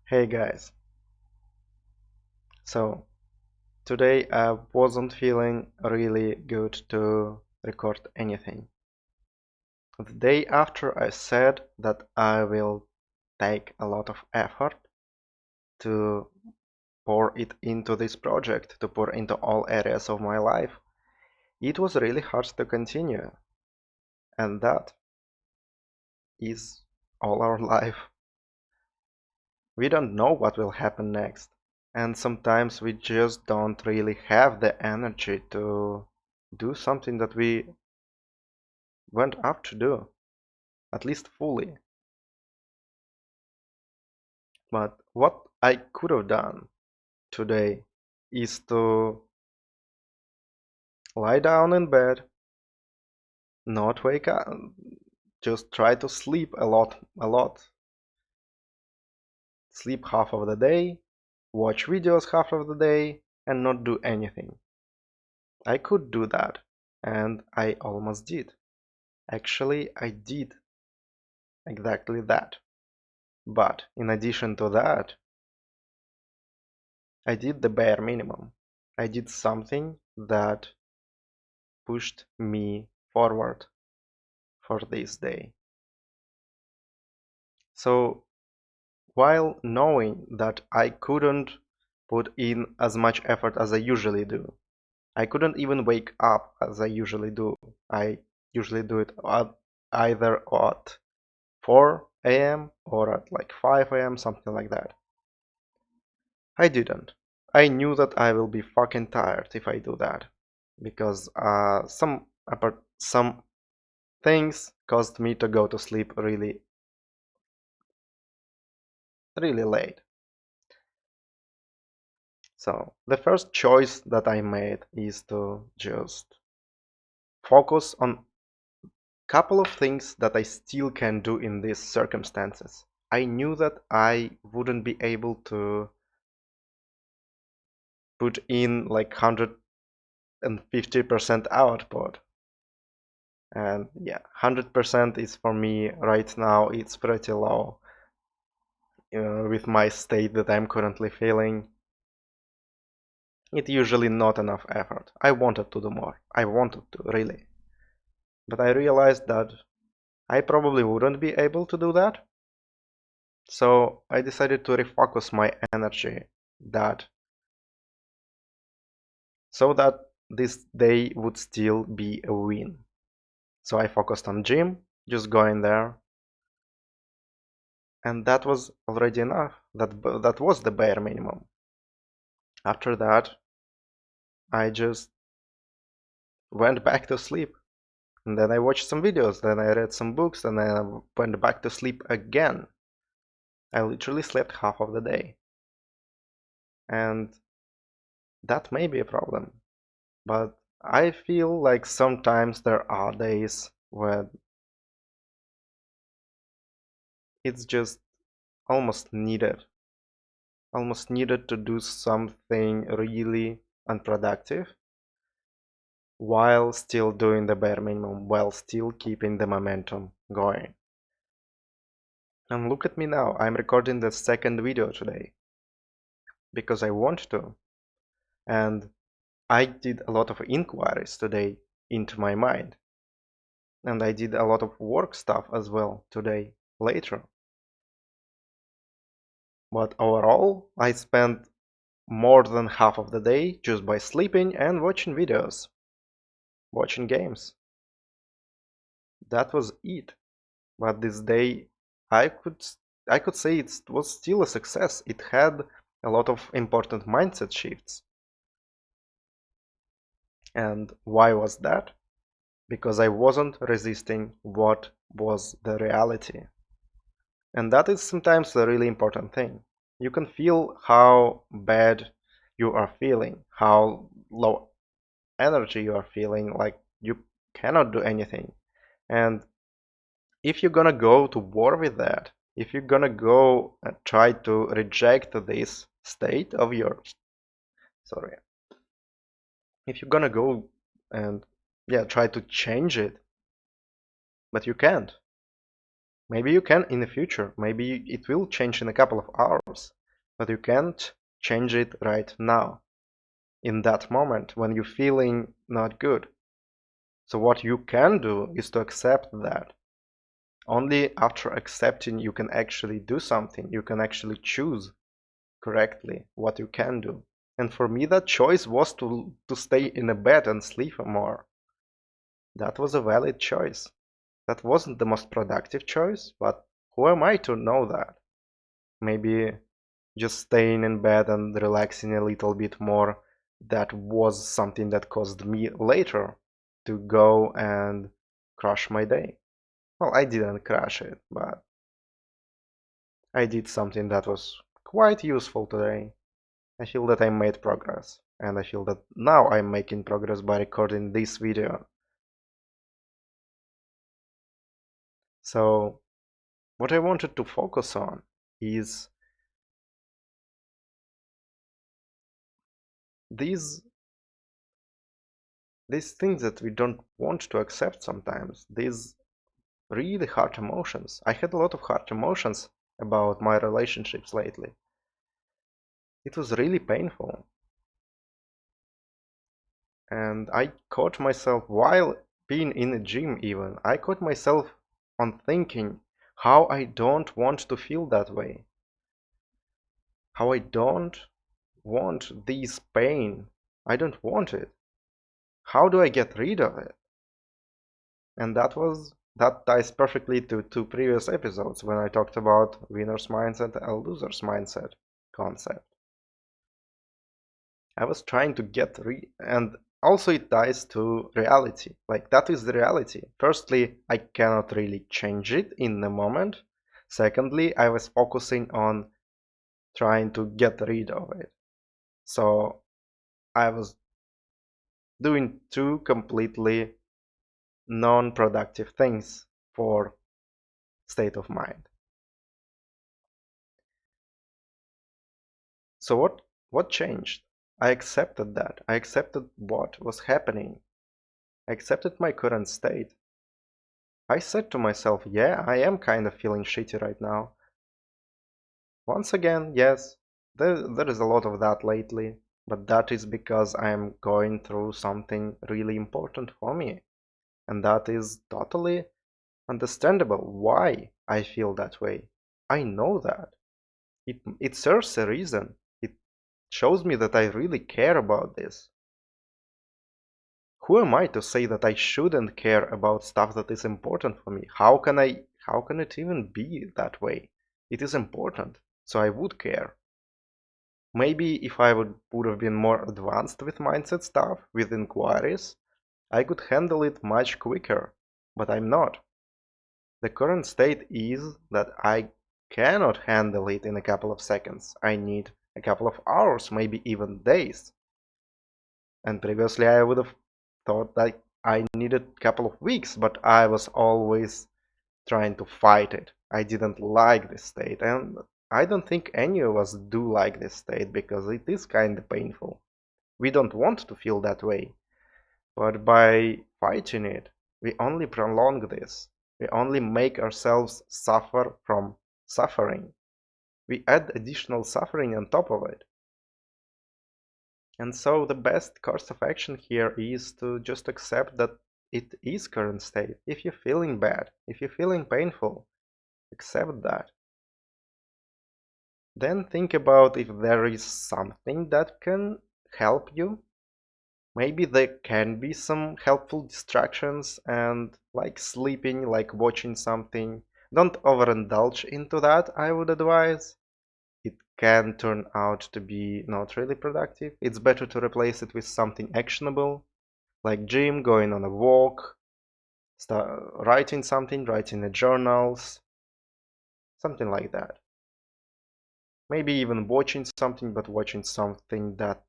Hey guys, so today I wasn't feeling really good to record anything. The day after I said that I will take a lot of effort to pour it into this project, to pour into all areas of my life, it was really hard to continue. And that is all our life. We don't know what will happen next. And sometimes we just don't really have the energy to do something that we went up to do, at least fully. But what I could have done today is to lie down in bed, not wake up, just try to sleep a lot. Sleep half of the day, watch videos half of the day, and not do anything. I could do that, and I almost did. Actually, I did exactly that. But in addition to that, I did the bare minimum. I did something that pushed me forward for this day. So, while knowing that I couldn't put in as much effort as I usually do, I couldn't even wake up as I usually do. I usually do it either at 4 a.m. or at like 5 a.m., something like that. I didn't. I knew that I will be fucking tired if I do that because some things caused me to go to sleep really late. So the first choice that I made is to just focus on a couple of things that I still can do in these circumstances. I knew that I wouldn't be able to put in like 150% output. And yeah, 100% is for me right now, it's pretty low with my state that I'm currently feeling. It's usually not enough effort. I wanted to do more. I wanted to, really. But I realized that I probably wouldn't be able to do that. So I decided to refocus my energy that so that this day would still be a win. So I focused on gym, just going there. And that was already enough. That was the bare minimum. After that, I just went back to sleep. And then I watched some videos, then I read some books, and then I went back to sleep again. I literally slept half of the day. And that may be a problem. But I feel like sometimes there are days where it's just almost needed. Almost needed to do something really unproductive while still doing the bare minimum, while still keeping the momentum going. And look at me now, I'm recording the second video today because I want to. And I did a lot of inquiries today into my mind. And I did a lot of work stuff as well today, later. But overall, I spent more than half of the day just by sleeping and watching videos, watching games. That was it. But this day, I could I could say it was still a success. It had a lot of important mindset shifts. And why was that? Because I wasn't resisting what was the reality. And that is sometimes a really important thing. You can feel how bad you are feeling, how low energy you are feeling, like you cannot do anything. And if you're gonna go to war with that, if you're gonna go and try to reject this state of yours, sorry, if you're gonna go and yeah, try to change it, but you can't. Maybe you can in the future, maybe it will change in a couple of hours, but you can't change it right now, in that moment when you're feeling not good. So what you can do is to accept that. Only after accepting you can actually do something, you can actually choose correctly what you can do. And for me that choice was to stay in a bed and sleep more. That was a valid choice. That wasn't the most productive choice, but who am I to know that? Maybe just staying in bed and relaxing a little bit more, that was something that caused me later to go and crush my day. Well, I didn't crash it, but I did something that was quite useful today. I feel that I made progress, and I feel that now I'm making progress by recording this video. So, what I wanted to focus on is these things that we don't want to accept sometimes, these really hard emotions. I had a lot of hard emotions about my relationships lately. It was really painful. And I caught myself while being in a gym even, I caught myself on thinking how I don't want to feel that way. How I don't want this pain. I don't want it. How do I get rid of it? And that ties perfectly to two previous episodes when I talked about winner's mindset and loser's mindset concept. I was trying to get and also it ties to reality. Like that is the reality. Firstly, I cannot really change it in the moment. Secondly, I was focusing on trying to get rid of it. So I was doing two completely non-productive things for state of mind. So what changed? I accepted that. I accepted what was happening. I accepted my current state. I said to myself, yeah, I am kind of feeling shitty right now. Once again, yes, there is a lot of that lately, but that is because I am going through something really important for me. And that is totally understandable why I feel that way. I know that. It serves a reason. It shows me that I really care about this. Who am I to say that I shouldn't care about stuff that is important for me? How can it even be that way? It is important, so I would care. Maybe if I would have been more advanced with mindset stuff, with inquiries, I could handle it much quicker, but I'm not. The current state is that I cannot handle it in a couple of seconds. I need a couple of hours, maybe even days. And previously I would have thought that I needed a couple of weeks, but I was always trying to fight it. I didn't like this state, and I don't think any of us do like this state because it is kind of painful. We don't want to feel that way, but by fighting it, we only prolong this. We only make ourselves suffer from suffering. We add additional suffering on top of it. And so the best course of action here is to just accept that it is current state. If you're feeling bad, if you're feeling painful, accept that. Then think about if there is something that can help you. Maybe there can be some helpful distractions and like sleeping, like watching something. Don't overindulge into that, I would advise. It can turn out to be not really productive. It's better to replace it with something actionable, like gym, going on a walk, writing something, writing a journals, something like that. Maybe even watching something, but watching something that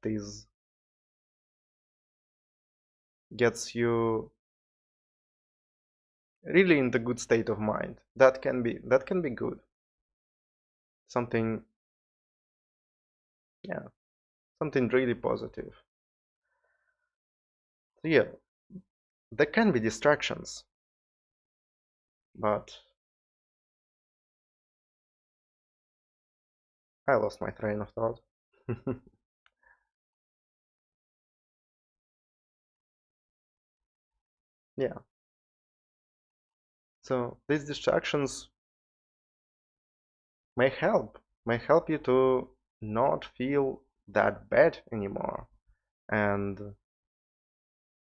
gets you really in the good state of mind. That can be good. Something, yeah, something really positive. So yeah, there can be distractions, but I lost my train of thought. Yeah. So these distractions may help you to not feel that bad anymore and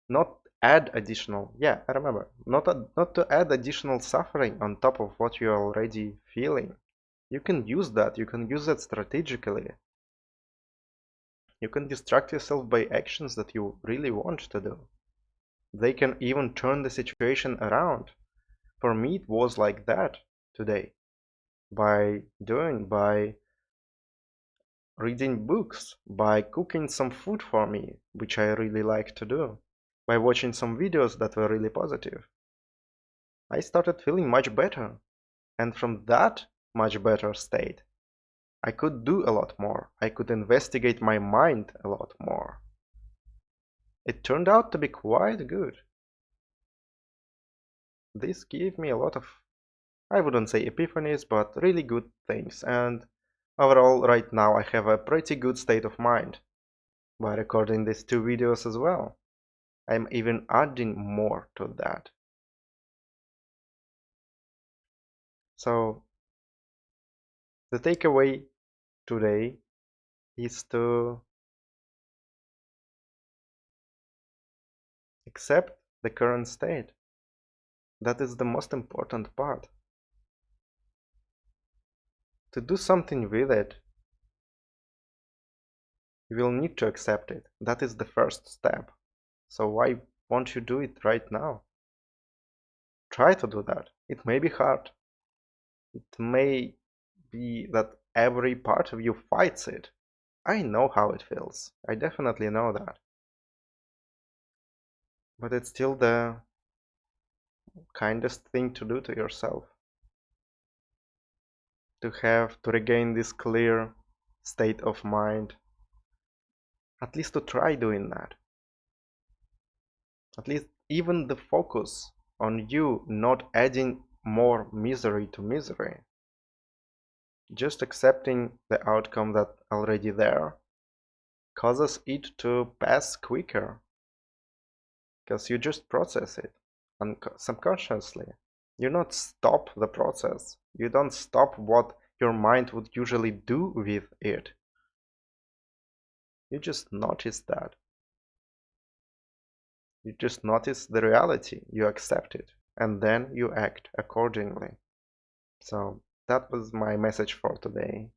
not add additional, yeah, I remember, not to add additional suffering on top of what you're already feeling. You can use that, you can use that strategically. You can distract yourself by actions that you really want to do. They can even turn the situation around. For me, it was like that today. By reading books, by cooking some food for me, which I really like to do, by watching some videos that were really positive. I started feeling much better. And from that much better state, I could do a lot more. I could investigate my mind a lot more. It turned out to be quite good. This gave me a lot of, I wouldn't say epiphanies, but really good things. And overall, right now, I have a pretty good state of mind by recording these two videos as well. I'm even adding more to that. So, the takeaway today is to accept the current state. That is the most important part. To do something with it, you will need to accept it. That is the first step. So why won't you do it right now? Try to do that. It may be hard. It may be that every part of you fights it. I know how it feels. I definitely know that. But it's still the kindest thing to do to yourself. To regain this clear state of mind. At least to try doing that. At least even the focus on you not adding more misery to misery. Just accepting the outcome that already there causes it to pass quicker. Because you just process it subconsciously. You not stop the process. You don't stop what your mind would usually do with it. You just notice that. You just notice the reality. You accept it. And then you act accordingly. So that was my message for today.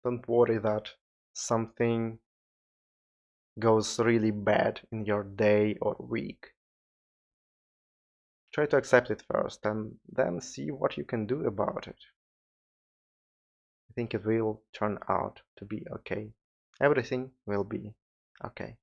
Don't worry that something goes really bad in your day or week. Try to accept it first and then see what you can do about it. I think it will turn out to be okay. Everything will be okay.